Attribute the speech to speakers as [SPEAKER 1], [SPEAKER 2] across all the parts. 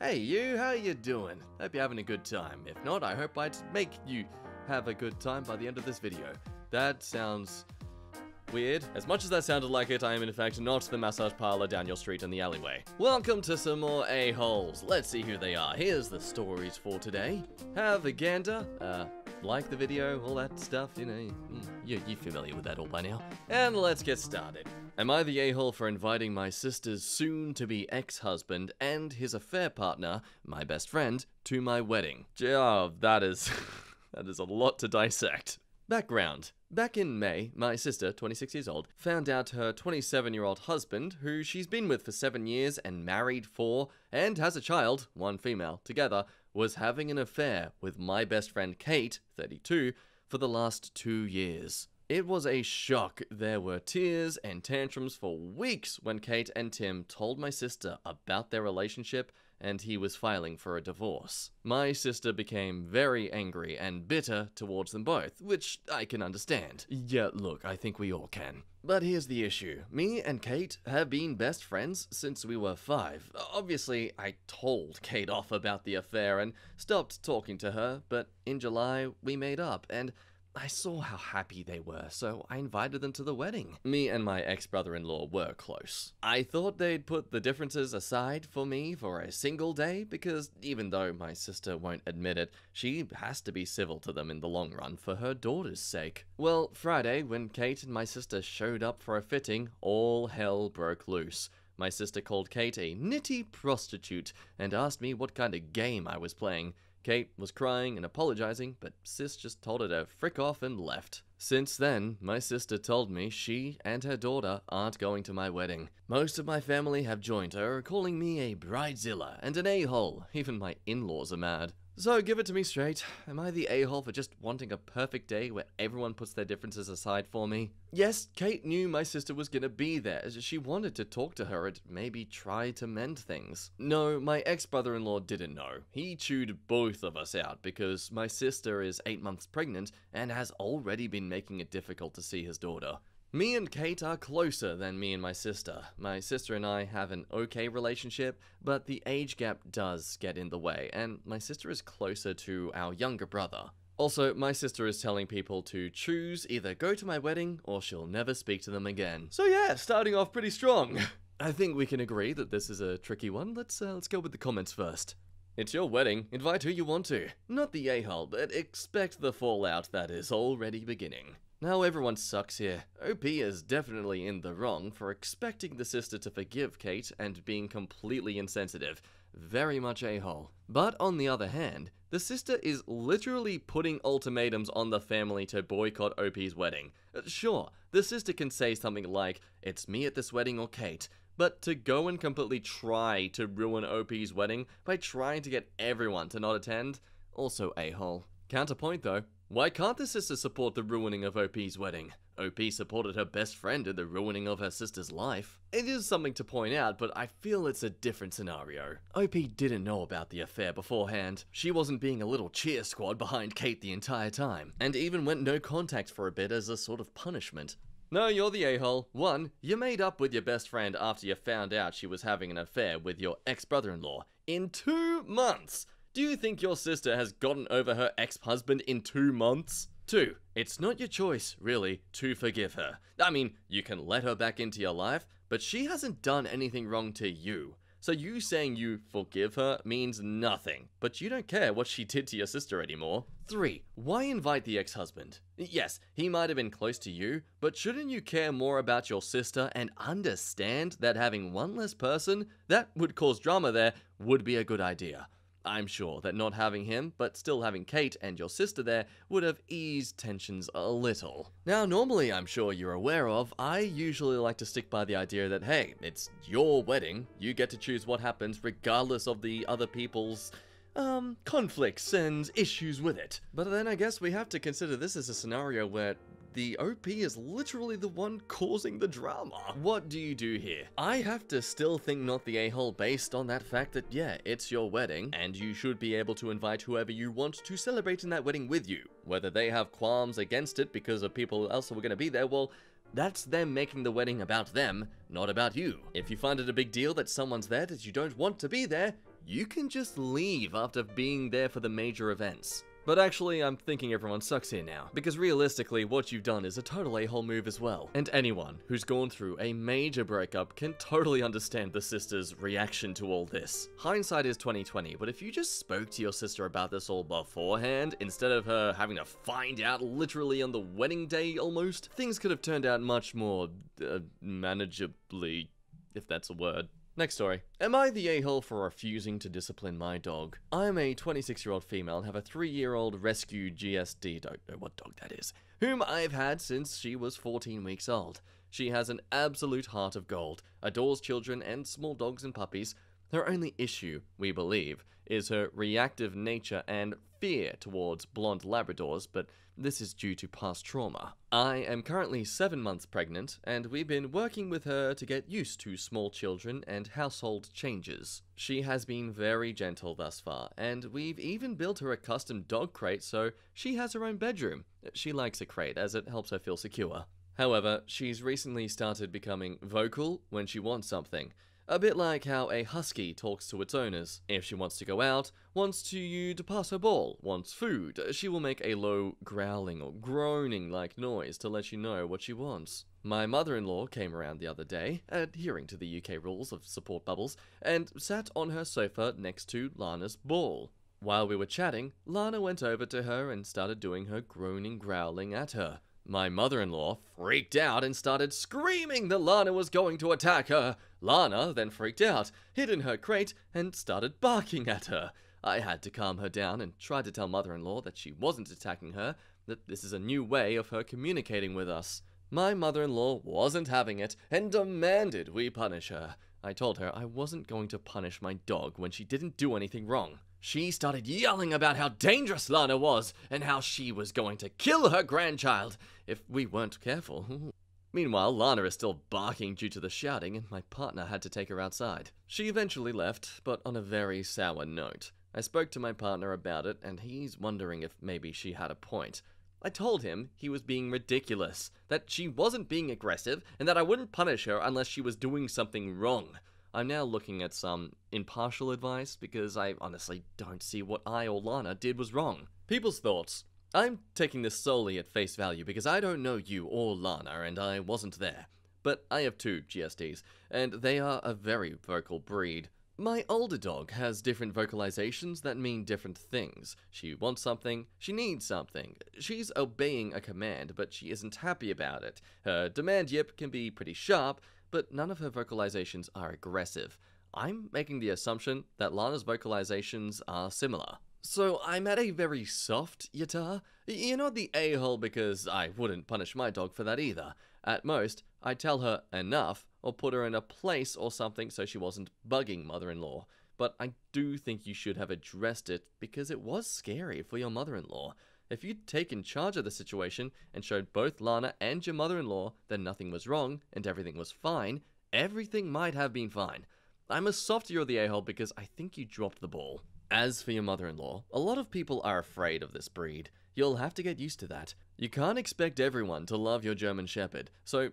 [SPEAKER 1] Hey you, how you doing? Hope you're having a good time. If not, I hope I'd make you have a good time by the end of this video. That sounds weird. As much as that sounded like it, I am in fact not the massage parlor down your street in the alleyway. Welcome to some more a-holes. Let's see who they are. Here's the stories for today. Have a gander, like the video, all that stuff, you know, you're familiar with that all by now. And let's get started. Am I the a-hole for inviting my sister's soon-to-be ex-husband and his affair partner, my best friend, to my wedding? Oh, that is a lot to dissect. Background. Back in May, my sister, 26 years old, found out her 27-year-old husband, who she's been with for 7 years and married for, and has a child, one female, together, was having an affair with my best friend Kate, 32, for the last 2 years. It was a shock. There were tears and tantrums for weeks when Kate and Tim told my sister about their relationship and he was filing for a divorce. My sister became very angry and bitter towards them both, which I can understand. Yeah, look, I think we all can. But here's the issue. Me and Kate have been best friends since we were 5. Obviously, I told Kate off about the affair and stopped talking to her, but in July, we made up, and I saw how happy they were, so I invited them to the wedding. Me and my ex-brother-in-law were close. I thought they'd put the differences aside for me for a single day, because even though my sister won't admit it, she has to be civil to them in the long run for her daughter's sake. Well, Friday, when Kate and my sister showed up for a fitting, all hell broke loose. My sister called Kate a nitty prostitute and asked me what kind of game I was playing. Kate was crying and apologizing, but sis just told her to frick off and left. Since then, my sister told me she and her daughter aren't going to my wedding. Most of my family have joined her, calling me a bridezilla and an a-hole. Even my in-laws are mad. So give it to me straight. Am I the a-hole for just wanting a perfect day where everyone puts their differences aside for me? Yes, Kate knew my sister was gonna be there. She wanted to talk to her and maybe try to mend things. No, my ex-brother-in-law didn't know. He chewed both of us out because my sister is 8 months pregnant and has already been making it difficult to see his daughter. Me and Kate are closer than me and my sister. My sister and I have an okay relationship, but the age gap does get in the way, and my sister is closer to our younger brother. Also, my sister is telling people to choose either go to my wedding or she'll never speak to them again. So yeah, starting off pretty strong. I think we can agree that this is a tricky one. Let's go with the comments first. It's your wedding. Invite who you want to. Not the a-hole, but expect the fallout that is already beginning. Now everyone sucks here. OP is definitely in the wrong for expecting the sister to forgive Kate and being completely insensitive. Very much a-hole. But on the other hand, the sister is literally putting ultimatums on the family to boycott OP's wedding. Sure, the sister can say something like, "It's me at this wedding or Kate," but to go and completely try to ruin OP's wedding by trying to get everyone to not attend, also a-hole. Counterpoint though. Why can't the sister support the ruining of OP's wedding? OP supported her best friend in the ruining of her sister's life. It is something to point out, but I feel it's a different scenario. OP didn't know about the affair beforehand. She wasn't being a little cheer squad behind Kate the entire time, and even went no contact for a bit as a sort of punishment. No, you're the a-hole. 1, you made up with your best friend after you found out she was having an affair with your ex-brother-in-law. In 2 months! Do you think your sister has gotten over her ex-husband in 2 months? 2, it's not your choice, really, to forgive her. I mean, you can let her back into your life, but she hasn't done anything wrong to you. So you saying you forgive her means nothing, but you don't care what she did to your sister anymore. 3, why invite the ex-husband? Yes, he might have been close to you, but shouldn't you care more about your sister and understand that having one less person that would cause drama there would be a good idea? I'm sure that not having him, but still having Kate and your sister there, would have eased tensions a little. Now, normally, I'm sure you're aware of, I usually like to stick by the idea that, hey, it's your wedding, you get to choose what happens regardless of the other people's, conflicts and issues with it. But then I guess we have to consider this as a scenario where the OP is literally the one causing the drama. What do you do here? I have to still think not the a-hole based on that fact that, yeah, it's your wedding, and you should be able to invite whoever you want to celebrate in that wedding with you. Whether they have qualms against it because of people else who are going to be there, well, that's them making the wedding about them, not about you. If you find it a big deal that someone's there that you don't want to be there, you can just leave after being there for the major events. But actually, I'm thinking everyone sucks here now, because realistically, what you've done is a total a-hole move as well. And anyone who's gone through a major breakup can totally understand the sister's reaction to all this. Hindsight is 20/20, but if you just spoke to your sister about this all beforehand, instead of her having to find out literally on the wedding day almost, things could have turned out much more, manageably, if that's a word. Next story. Am I the a-hole for refusing to discipline my dog? I'm a 26-year-old female and have a 3-year-old rescue GSD, don't know what dog that is, whom I've had since she was 14 weeks old. She has an absolute heart of gold, adores children and small dogs and puppies. Her only issue, we believe, is her reactive nature and fear towards blonde Labradors, but this is due to past trauma. I am currently 7 months pregnant, and we've been working with her to get used to small children and household changes. She has been very gentle thus far, and we've even built her a custom dog crate so she has her own bedroom. She likes a crate as it helps her feel secure. However, she's recently started becoming vocal when she wants something. A bit like how a husky talks to its owners. If she wants to go out, wants you to pass her ball, wants food, she will make a low growling or groaning-like noise to let you know what she wants. My mother-in-law came around the other day, adhering to the UK rules of support bubbles, and sat on her sofa next to Lana's ball. While we were chatting, Lana went over to her and started doing her groaning growling at her. My mother-in-law freaked out and started screaming that Lana was going to attack her. Lana then freaked out, hid in her crate, and started barking at her. I had to calm her down and tried to tell mother-in-law that she wasn't attacking her, that this is a new way of her communicating with us. My mother-in-law wasn't having it and demanded we punish her. I told her I wasn't going to punish my dog when she didn't do anything wrong. She started yelling about how dangerous Lana was and how she was going to kill her grandchild if we weren't careful. Meanwhile, Lana is still barking due to the shouting, and my partner had to take her outside. She eventually left, but on a very sour note. I spoke to my partner about it, and he's wondering if maybe she had a point. I told him he was being ridiculous, that she wasn't being aggressive, and that I wouldn't punish her unless she was doing something wrong. I'm now looking at some impartial advice because I honestly don't see what I or Lana did was wrong. People's thoughts. I'm taking this solely at face value because I don't know you or Lana and I wasn't there. But I have 2 GSDs, and they are a very vocal breed. My older dog has different vocalizations that mean different things. She wants something, she needs something. She's obeying a command, but she isn't happy about it. Her demand yip can be pretty sharp, but none of her vocalizations are aggressive. I'm making the assumption that Lana's vocalizations are similar. So I'm at a very soft yata. You're not the a-hole because I wouldn't punish my dog for that either. At most, I'd tell her enough or put her in a place or something so she wasn't bugging mother-in-law. But I do think you should have addressed it because it was scary for your mother-in-law. If you'd taken charge of the situation and showed both Lana and your mother-in-law that nothing was wrong and everything was fine, everything might have been fine. I'm a softer of the a-hole because I think you dropped the ball. As for your mother-in-law, a lot of people are afraid of this breed. You'll have to get used to that. You can't expect everyone to love your German Shepherd. So,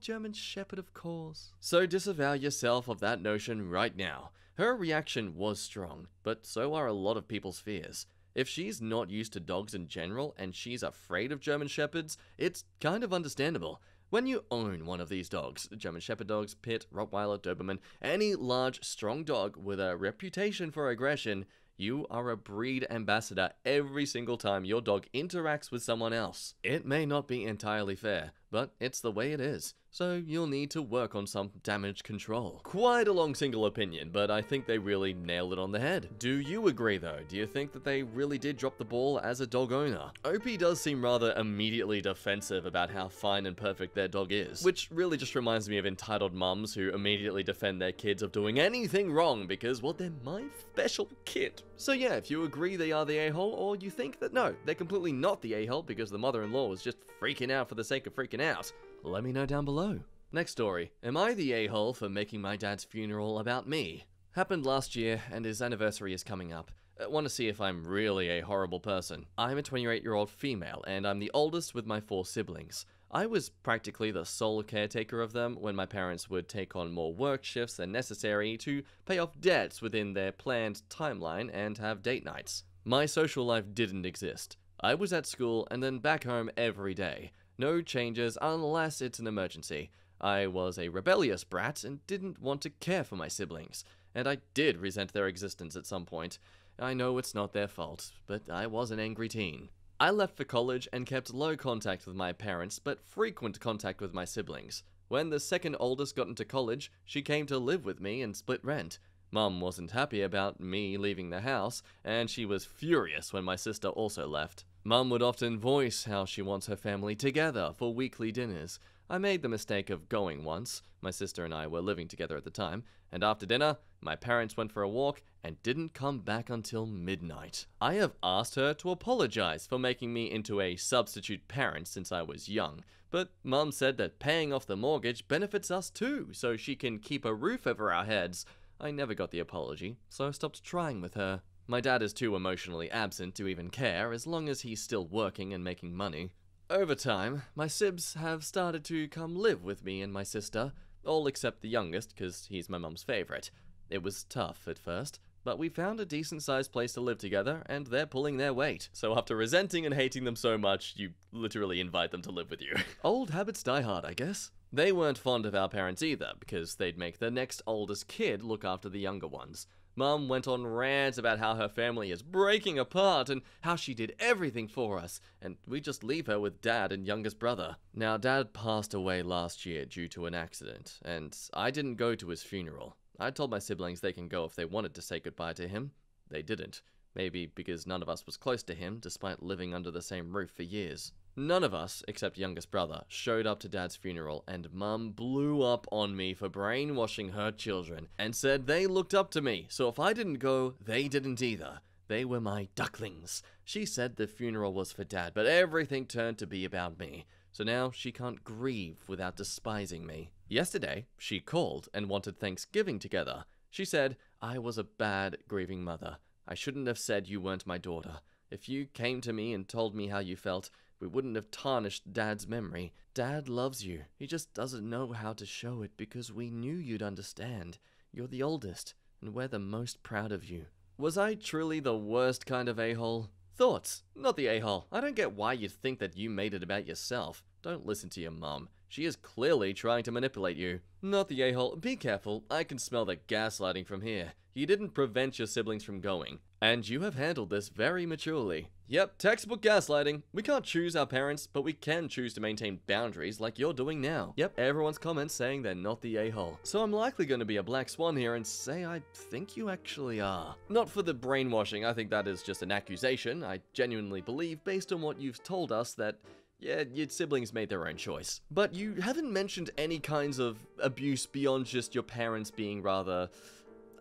[SPEAKER 1] German Shepherd of course. So disavow yourself of that notion right now. Her reaction was strong, but so are a lot of people's fears. If she's not used to dogs in general and she's afraid of German Shepherds, it's kind of understandable. When you own one of these dogs, German Shepherd dogs, Pit, Rottweiler, Doberman, any large, strong dog with a reputation for aggression, you are a breed ambassador every single time your dog interacts with someone else. It may not be entirely fair, but it's the way it is. So you'll need to work on some damage control. Quite a long single opinion, but I think they really nailed it on the head. Do you agree though? Do you think that they really did drop the ball as a dog owner? Opie does seem rather immediately defensive about how fine and perfect their dog is, which really just reminds me of entitled mums who immediately defend their kids of doing anything wrong because, well, they're my special kid. So yeah, if you agree they are the a-hole, or you think that no, they're completely not the a-hole because the mother-in-law was just freaking out for the sake of freaking out, let me know down below. Next story. Am I the a-hole for making my dad's funeral about me? Happened last year, and his anniversary is coming up. Want to see if I'm really a horrible person. I'm a 28-year-old female, and I'm the oldest with my 4 siblings. I was practically the sole caretaker of them when my parents would take on more work shifts than necessary to pay off debts within their planned timeline and have date nights. My social life didn't exist. I was at school and then back home every day. No changes unless it's an emergency. I was a rebellious brat and didn't want to care for my siblings, and I did resent their existence at some point. I know it's not their fault, but I was an angry teen. I left for college and kept low contact with my parents, but frequent contact with my siblings. When the second oldest got into college, she came to live with me and split rent. Mum wasn't happy about me leaving the house, and she was furious when my sister also left. Mum would often voice how she wants her family together for weekly dinners. I made the mistake of going once. My sister and I were living together at the time, and after dinner, my parents went for a walk and didn't come back until midnight. I have asked her to apologize for making me into a substitute parent since I was young, but Mum said that paying off the mortgage benefits us too, so she can keep a roof over our heads. I never got the apology, so I stopped trying with her. My dad is too emotionally absent to even care as long as he's still working and making money. Over time, my sibs have started to come live with me and my sister, all except the youngest, because he's my mum's favorite. It was tough at first, but we found a decent-sized place to live together, and they're pulling their weight. So after resenting and hating them so much, you literally invite them to live with you. Old habits die hard, I guess. They weren't fond of our parents either, because they'd make the next oldest kid look after the younger ones. Mum went on rants about how her family is breaking apart and how she did everything for us, and we just leave her with Dad and youngest brother. Now, Dad passed away last year due to an accident, and I didn't go to his funeral. I told my siblings they can go if they wanted to say goodbye to him. They didn't. Maybe because none of us was close to him, despite living under the same roof for years. None of us, except youngest brother, showed up to Dad's funeral, and Mum blew up on me for brainwashing her children, and said they looked up to me, so if I didn't go, they didn't either. They were my ducklings. She said the funeral was for Dad, but everything turned to be about me. So now she can't grieve without despising me. Yesterday, she called and wanted Thanksgiving together. She said I was a bad grieving mother. I shouldn't have said you weren't my daughter. If you came to me and told me how you felt, we wouldn't have tarnished Dad's memory. Dad loves you. He just doesn't know how to show it because we knew you'd understand. You're the oldest, and we're the most proud of you. Was I truly the worst kind of a-hole? Thoughts? Not the a-hole. I don't get why you'd think that you made it about yourself. Don't listen to your mum. She is clearly trying to manipulate you. Not the a-hole. Be careful. I can smell the gaslighting from here. You didn't prevent your siblings from going, and you have handled this very maturely. Yep, textbook gaslighting. We can't choose our parents, but we can choose to maintain boundaries like you're doing now. Yep, everyone's comments saying they're not the a-hole. So I'm likely going to be a black swan here and say I think you actually are. Not for the brainwashing, I think that is just an accusation. I genuinely believe, based on what you've told us, that yeah, your siblings made their own choice. But you haven't mentioned any kinds of abuse beyond just your parents being rather,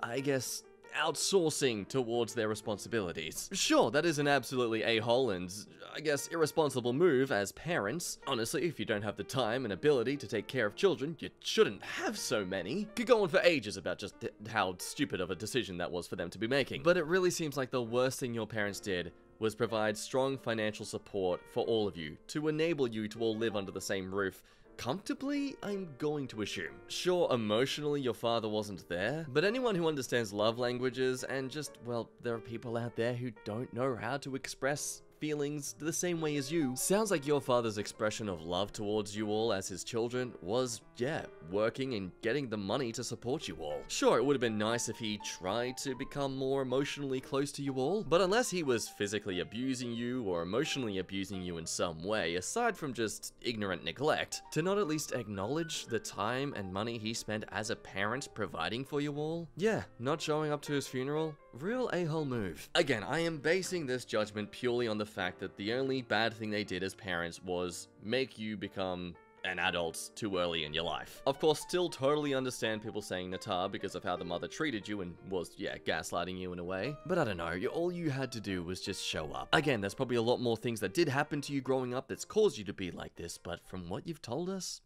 [SPEAKER 1] I guess, outsourcing towards their responsibilities. Sure, that is an absolutely a-hole and, I guess, irresponsible move as parents. Honestly, if you don't have the time and ability to take care of children, you shouldn't have so many. Could go on for ages about just how stupid of a decision that was for them to be making. But it really seems like the worst thing your parents did was provide strong financial support for all of you to enable you to all live under the same roof comfortably, I'm going to assume. Sure, emotionally your father wasn't there, but anyone who understands love languages and just, well, there are people out there who don't know how to express feelings the same way as you. Sounds like your father's expression of love towards you all as his children was, yeah, working and getting the money to support you all. Sure, it would have been nice if he tried to become more emotionally close to you all, but unless he was physically abusing you or emotionally abusing you in some way, aside from just ignorant neglect, to not at least acknowledge the time and money he spent as a parent providing for you all? Yeah, not showing up to his funeral? Real a-hole move. Again, I am basing this judgment purely on the fact that the only bad thing they did as parents was make you become an adult too early in your life. Of course, still totally understand people saying Natar because of how the mother treated you and was, yeah, gaslighting you in a way. But I don't know, all you had to do was just show up. Again, there's probably a lot more things that did happen to you growing up that's caused you to be like this, but from what you've told us,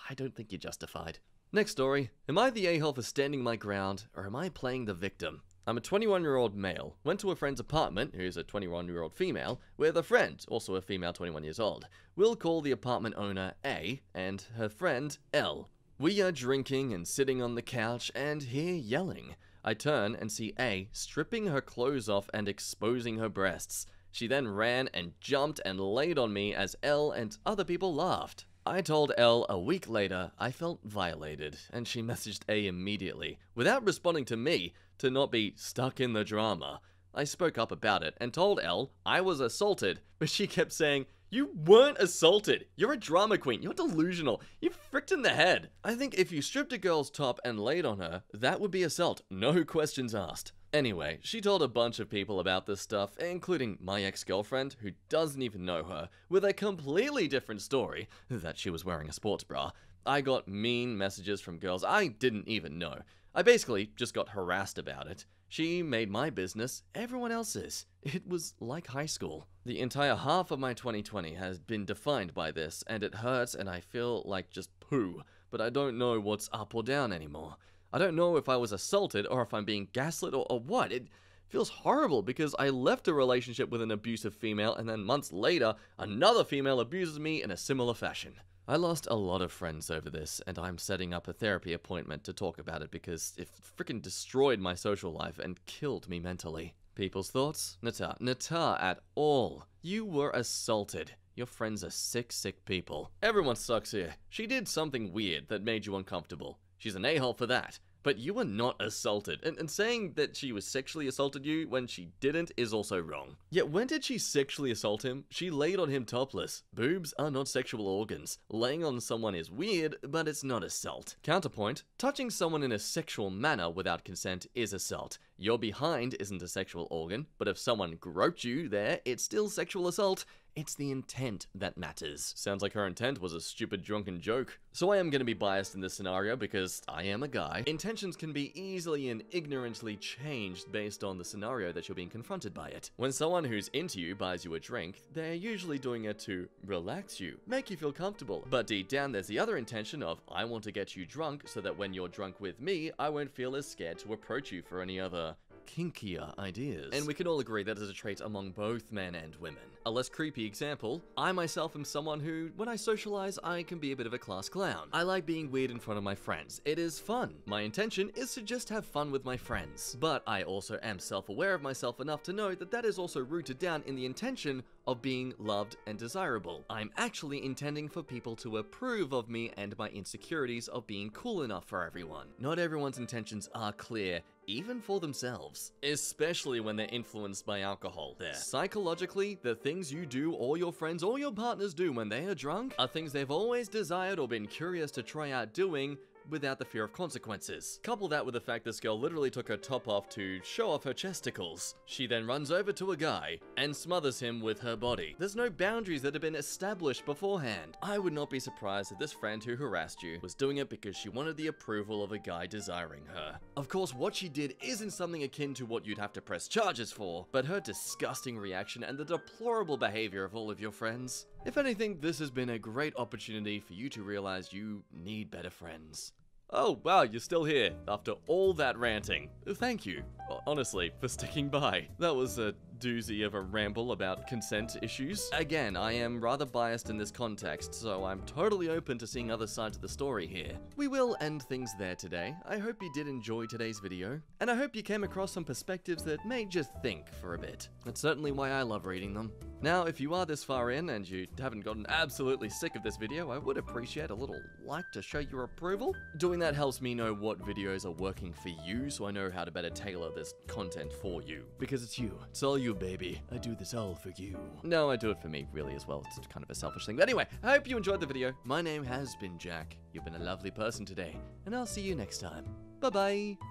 [SPEAKER 1] I don't think you're justified. Next story. Am I the a-hole for standing my ground, or am I playing the victim? I'm a 21-year-old male, went to a friend's apartment, who's a 21-year-old female, with a friend, also a female 21 years old. We'll call the apartment owner A, and her friend L. We are drinking and sitting on the couch and hear yelling. I turn and see A stripping her clothes off and exposing her breasts. She then ran and jumped and laid on me as L and other people laughed. I told L a week later I felt violated, and she messaged A immediately, without responding to me, to not be stuck in the drama. I spoke up about it and told L I was assaulted, but she kept saying, "You weren't assaulted. You're a drama queen. You're delusional. You're fricked in the head." I think if you stripped a girl's top and laid on her, that would be assault. No questions asked. Anyway, she told a bunch of people about this stuff, including my ex-girlfriend, who doesn't even know her, with a completely different story, that she was wearing a sports bra. I got mean messages from girls I didn't even know. I basically just got harassed about it. She made my business everyone else's. It was like high school. The entire half of my 2020 has been defined by this, and it hurts and I feel like just poo, but I don't know what's up or down anymore. I don't know if I was assaulted or if I'm being gaslit or what. It feels horrible because I left a relationship with an abusive female and then months later, another female abuses me in a similar fashion. I lost a lot of friends over this, and I'm setting up a therapy appointment to talk about it because it freaking destroyed my social life and killed me mentally. People's thoughts? Nata at all. You were assaulted. Your friends are sick people. Everyone sucks here. She did something weird that made you uncomfortable. She's an a-hole for that. But you were not assaulted, and saying that she was sexually assaulted you when she didn't is also wrong. Yet when did she sexually assault him? She laid on him topless. Boobs are not sexual organs. Laying on someone is weird, but it's not assault. Counterpoint, touching someone in a sexual manner without consent is assault. Your behind isn't a sexual organ, but if someone groped you there, it's still sexual assault. It's the intent that matters. Sounds like her intent was a stupid drunken joke. So I am going to be biased in this scenario because I am a guy. Intentions can be easily and ignorantly changed based on the scenario that you're being confronted by it. When someone who's into you buys you a drink, they're usually doing it to relax you, make you feel comfortable. But deep down there's the other intention of, I want to get you drunk so that when you're drunk with me, I won't feel as scared to approach you for any other kinkier ideas. And we can all agree that is a trait among both men and women. A less creepy example, I myself am someone who, when I socialize, I can be a bit of a class clown. I like being weird in front of my friends. It is fun. My intention is to just have fun with my friends. But I also am self-aware of myself enough to know that that is also rooted down in the intention of being loved and desirable. I'm actually intending for people to approve of me and my insecurities of being cool enough for everyone. Not everyone's intentions are clear, even for themselves, especially when they're influenced by alcohol. Psychologically, the things you do or your friends or your partners do when they are drunk are things they've always desired or been curious to try out doing without the fear of consequences. Couple that with the fact this girl literally took her top off to show off her chesticles. She then runs over to a guy and smothers him with her body. There's no boundaries that have been established beforehand. I would not be surprised if this friend who harassed you was doing it because she wanted the approval of a guy desiring her. Of course, what she did isn't something akin to what you'd have to press charges for, but her disgusting reaction and the deplorable behavior of all of your friends. If anything, this has been a great opportunity for you to realize you need better friends. Oh, wow, you're still here after all that ranting. Thank you, honestly, for sticking by. That was a doozy of a ramble about consent issues. Again, I am rather biased in this context, so I'm totally open to seeing other sides of the story here. We will end things there today. I hope you did enjoy today's video, and I hope you came across some perspectives that made just think for a bit. That's certainly why I love reading them. Now, if you are this far in and you haven't gotten absolutely sick of this video, I would appreciate a little like to show your approval. Doing that helps me know what videos are working for you, so I know how to better tailor this content for you. Because it's you. It's all you, baby. I do this all for you. No, I do it for me, really, as well. It's kind of a selfish thing. But anyway, I hope you enjoyed the video. My name has been Jack. You've been a lovely person today, and I'll see you next time. Bye-bye.